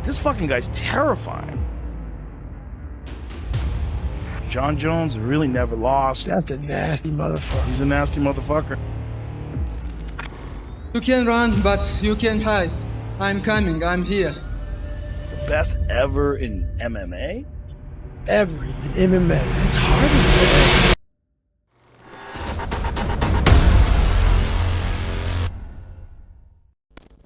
This fucking guy's terrifying. Jon Jones really never lost. That's a nasty motherfucker. He's a nasty motherfucker. You can run, but you can hide. I'm coming, I'm here. The best ever in MMA? Every MMA. It's hard to say.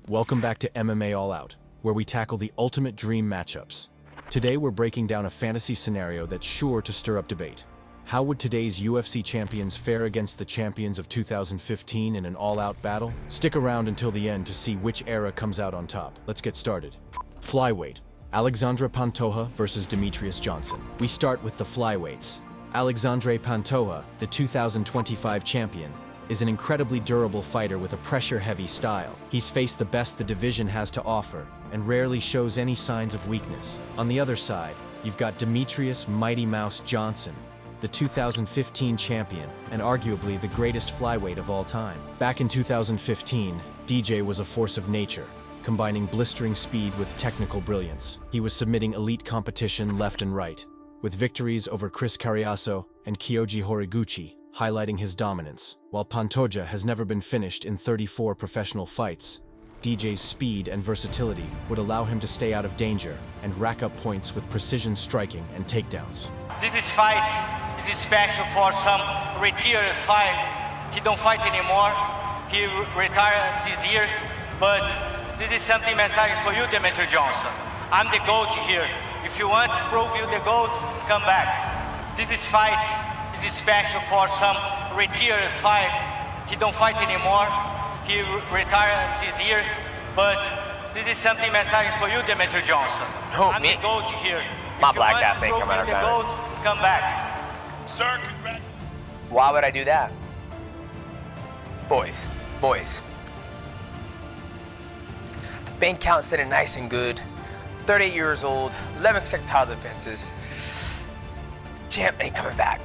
Welcome back to MMA All Out, where we tackle the ultimate dream matchups. Today we're breaking down a fantasy scenario that's sure to stir up debate. How would today's UFC champions fare against the champions of 2015 in an all-out battle? Stick around until the end to see which era comes out on top. Let's get started. Flyweight. Alexandre Pantoja versus Demetrious Johnson. We start with the flyweights. Alexandre Pantoja, the 2025 champion, is an incredibly durable fighter with a pressure-heavy style. He's faced the best the division has to offer and rarely shows any signs of weakness. On the other side, you've got Demetrious Mighty Mouse Johnson, the 2015 champion and arguably the greatest flyweight of all time. Back in 2015, DJ was a force of nature, combining blistering speed with technical brilliance. He was submitting elite competition left and right, with victories over Chris Carriazo and Kyoji Horiguchi highlighting his dominance. While Pantoja has never been finished in 34 professional fights, DJ's speed and versatility would allow him to stay out of danger and rack up points with precision striking and takedowns. This fight is special for some retired fight. He don't fight anymore. He retired this year, but this is something message for you, Demetrious Johnson. I'm the GOAT here. If you want to prove you the GOAT, come back. This fight is special for some retired fight. He don't fight anymore. He retired this year, but this is something message for you, Demetrious Johnson. I'm the GOAT here. My black ass ain't coming out of GOAT, come back. Sir, congrats. Why would I do that? Boys. The bank account sitting nice and good. 38 years old, 11 consecutive title defenses. Champ ain't coming back.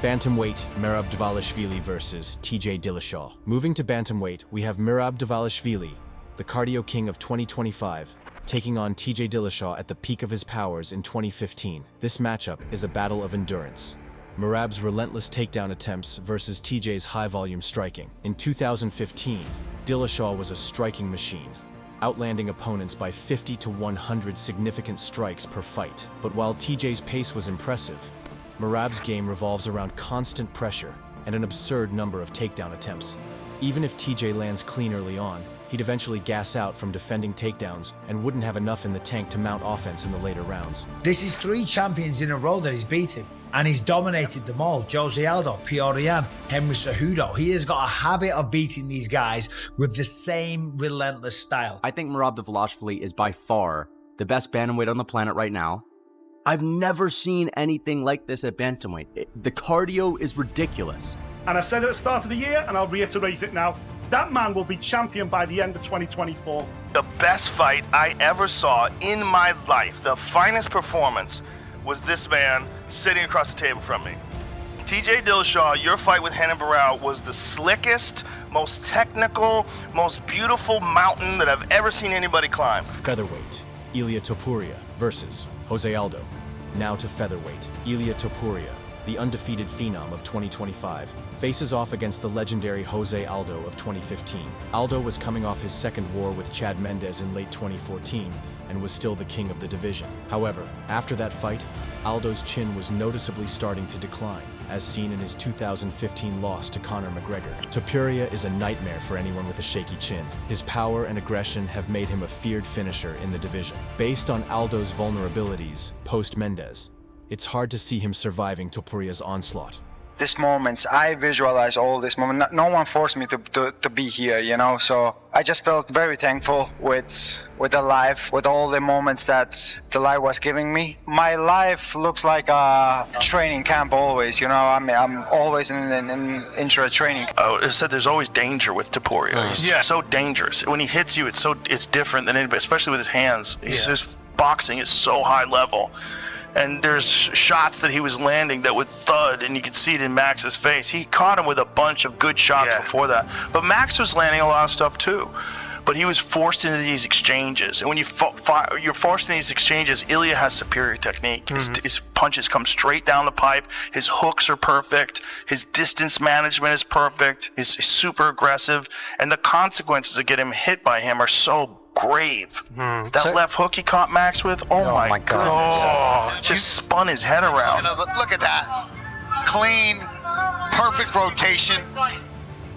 Bantamweight, Merab Dvalishvili versus TJ Dillashaw. Moving to bantamweight, we have Merab Dvalishvili, the cardio king of 2025, taking on TJ Dillashaw at the peak of his powers in 2015. This matchup is a battle of endurance. Merab's relentless takedown attempts versus TJ's high-volume striking. In 2015, Dillashaw was a striking machine, outlanding opponents by 50 to 100 significant strikes per fight. But while TJ's pace was impressive, Merab's game revolves around constant pressure and an absurd number of takedown attempts. Even if TJ lands clean early on, he'd eventually gas out from defending takedowns and wouldn't have enough in the tank to mount offense in the later rounds. This is 3 champions in a row that he's beaten, and he's dominated them all. Jose Aldo, Piorian, Henry Cejudo. He has got a habit of beating these guys with the same relentless style. I think Merab Dvalishvili is by far the best bantamweight on the planet right now. I've never seen anything like this at bantamweight. The cardio is ridiculous. And I said at the start of the year, and I'll reiterate it now, that man will be champion by the end of 2024. The best fight I ever saw in my life, the finest performance, was this man sitting across the table from me. TJ Dillashaw, your fight with Renan Barão was the slickest, most technical, most beautiful mountain that I've ever seen anybody climb. Featherweight, Ilia Topuria versus Jose Aldo. Now to featherweight, Ilia Topuria, the undefeated phenom of 2025, faces off against the legendary Jose Aldo of 2015. Aldo was coming off his second war with Chad Mendes in late 2014 and was still the king of the division. However, after that fight, Aldo's chin was noticeably starting to decline, as seen in his 2015 loss to Conor McGregor. Topuria is a nightmare for anyone with a shaky chin. His power and aggression have made him a feared finisher in the division. Based on Aldo's vulnerabilities post-Mendes, it's hard to see him surviving Topuria's onslaught. These moments, I visualize all this moment. No one forced me to be here, you know, so I just felt very thankful with the life, with all the moments that the life was giving me. My life looks like a training camp always, you know. I'm always in intra training. I said there's always danger with Topuria. He's so dangerous. When he hits you, it's different than anybody, especially with his hands. His boxing is so high level. And there's shots that he was landing that would thud, and you could see it in Max's face. He caught him with a bunch of good shots before that. But Max was landing a lot of stuff too. but he was forced into these exchanges. And when you're forced into these exchanges, Ilya has superior technique. His punches come straight down the pipe. His hooks are perfect. His distance management is perfect. He's super aggressive. And the consequences of getting hit by him are so grave. That left hook he caught Max with, oh my goodness. Just spun his head around. Look at that. Clean, perfect rotation.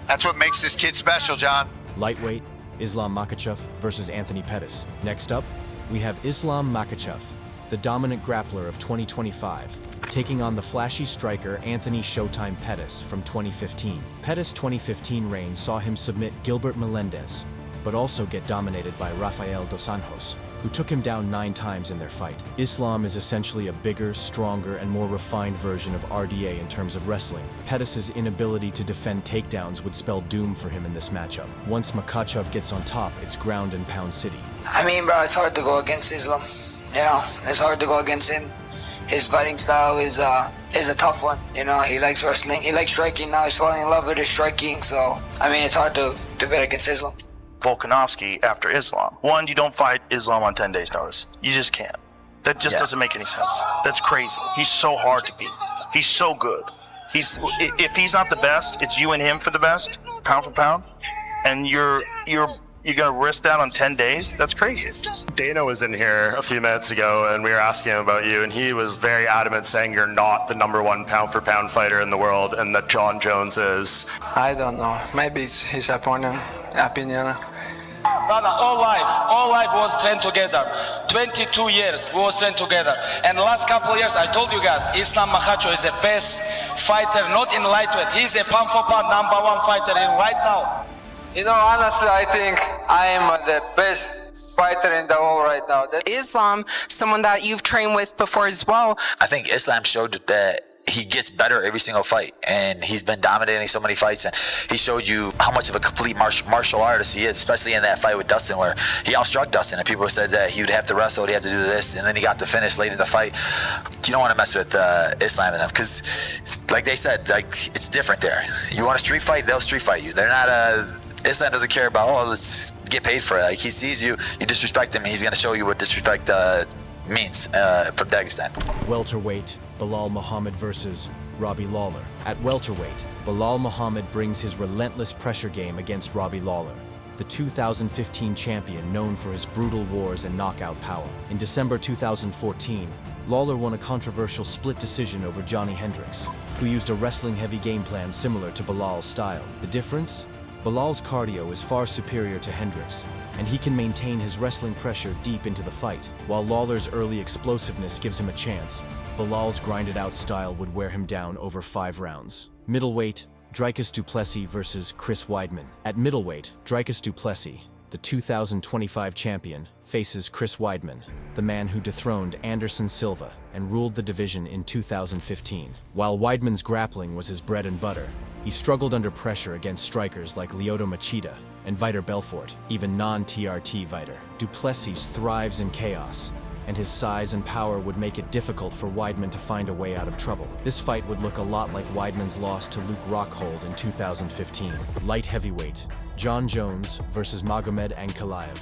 That's what makes this kid special, John. Lightweight, Islam Makhachev versus Anthony Pettis. Next up, we have Islam Makhachev, the dominant grappler of 2025, taking on the flashy striker Anthony Showtime Pettis from 2015. Pettis' 2015 reign saw him submit Gilbert Melendez, but also get dominated by Rafael dos Anjos, who took him down 9 times in their fight. Islam is essentially a bigger, stronger, and more refined version of RDA in terms of wrestling. Pettis' inability to defend takedowns would spell doom for him in this matchup. Once Makhachev gets on top, it's ground and pound city. I mean, bro, it's hard to go against Islam. You know, it's hard to go against him. His fighting style is a tough one. You know, he likes wrestling. He likes striking. Now he's falling in love with his striking. So, I mean, it's hard to bet against Islam. Volkanovski after Islam. One, you don't fight Islam on 10 days notice. You just can't. That just doesn't make any sense. That's crazy. He's so hard to beat. He's so good. If he's not the best, it's you and him for the best, pound for pound. And you're gonna risk that on 10 days? That's crazy. Dana was in here a few minutes ago and we were asking him about you, and he was very adamant saying you're not the #1 pound for pound fighter in the world and that Jon Jones is. I don't know. Maybe it's his opinion. Brother, all life was trained together. 22 years we was trained together. And the last couple of years, I told you guys, Islam Makhachev is the best fighter, not in lightweight. He's a pound for pound #1 fighter right now. You know, honestly, I think I am the best fighter in the world right now. Islam, someone that you've trained with before as well. I think Islam showed that he gets better every single fight, and he's been dominating so many fights, and he showed you how much of a complete martial artist he is, especially in that fight with Dustin where he outstruck Dustin, and people said that he would have to wrestle, he'd have to do this, and then he got the finish late in the fight. You don't want to mess with Islam and them, because like they said, like, it's different there. You want a street fight, they'll street fight you. They're not Islam doesn't care about, oh, let's get paid for it. Like, he sees you, you disrespect him, and he's going to show you what disrespect means from Dagestan. Welterweight, Belal Muhammad versus Robbie Lawler. At welterweight, Belal Muhammad brings his relentless pressure game against Robbie Lawler, the 2015 champion known for his brutal wars and knockout power. In December 2014, Lawler won a controversial split decision over Johnny Hendricks, who used a wrestling-heavy game plan similar to Belal's style. The difference? Belal's cardio is far superior to Hendricks, and he can maintain his wrestling pressure deep into the fight. While Lawler's early explosiveness gives him a chance, Belal's grinded-out style would wear him down over 5 rounds. Middleweight, Dricus du Plessis versus Chris Weidman. At middleweight, Dricus du Plessis, the 2025 champion, faces Chris Weidman, the man who dethroned Anderson Silva and ruled the division in 2015. While Weidman's grappling was his bread and butter, he struggled under pressure against strikers like Lyoto Machida and Vitor Belfort, even non-TRT Vitor. Du Plessis thrives in chaos, and his size and power would make it difficult for Weidman to find a way out of trouble. This fight would look a lot like Weidman's loss to Luke Rockhold in 2015. Light heavyweight, Jon Jones versus Magomed Ankalaev.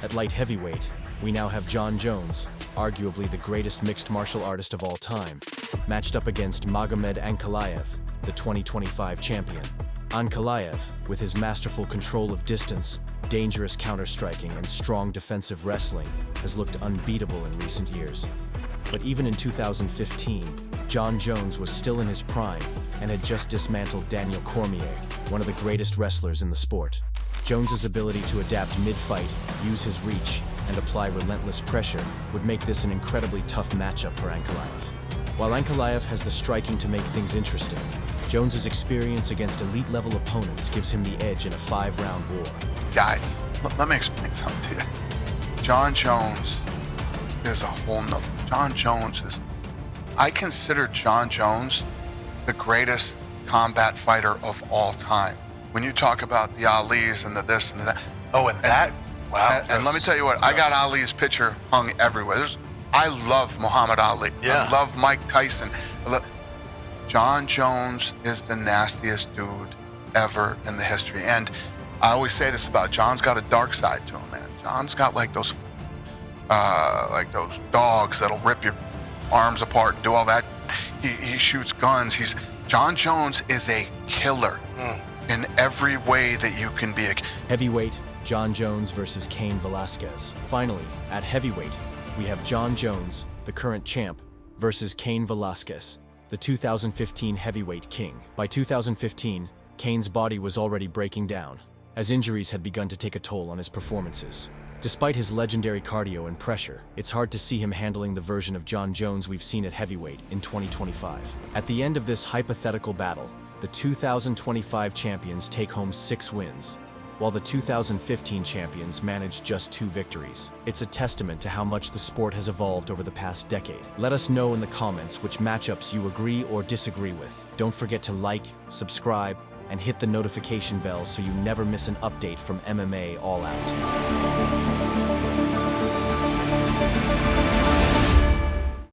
At light heavyweight, we now have Jon Jones, arguably the greatest mixed martial artist of all time, matched up against Magomed Ankalaev, the 2025 champion. Ankalaev, with his masterful control of distance, dangerous counter-striking, and strong defensive wrestling, has looked unbeatable in recent years. But even in 2015, Jon Jones was still in his prime and had just dismantled Daniel Cormier, one of the greatest wrestlers in the sport. Jones's ability to adapt mid-fight, use his reach, and apply relentless pressure would make this an incredibly tough matchup for Ankalaev. While Ankalaev has the striking to make things interesting, Jones's experience against elite-level opponents gives him the edge in a 5-round war. Guys, let me explain something to you. Jon Jones is a whole nother. I consider Jon Jones the greatest combat fighter of all time. When you talk about the Alis and the this and the that. Oh, and that? Wow. And let me tell you what, I got Ali's picture hung everywhere. I love Muhammad Ali. Yeah. I love Mike Tyson. Jon Jones is the nastiest dude ever in the history. And I always say this about Jon's got a dark side to him, man. Jon's got like those dogs that'll rip your arms apart and do all that. He shoots guns. Jon Jones is a killer in every way that you can be a Heavyweight, Jon Jones versus Cain Velasquez. Finally, at heavyweight, we have Jon Jones, the current champ, versus Cain Velasquez, the 2015 heavyweight king. By 2015, Cain's body was already breaking down, as injuries had begun to take a toll on his performances. Despite his legendary cardio and pressure, it's hard to see him handling the version of Jon Jones we've seen at heavyweight in 2025. At the end of this hypothetical battle, the 2025 champions take home 6 wins, while the 2015 champions managed just 2 victories. It's a testament to how much the sport has evolved over the past decade. Let us know in the comments which matchups you agree or disagree with. Don't forget to like, subscribe, and hit the notification bell so you never miss an update from MMA All Out.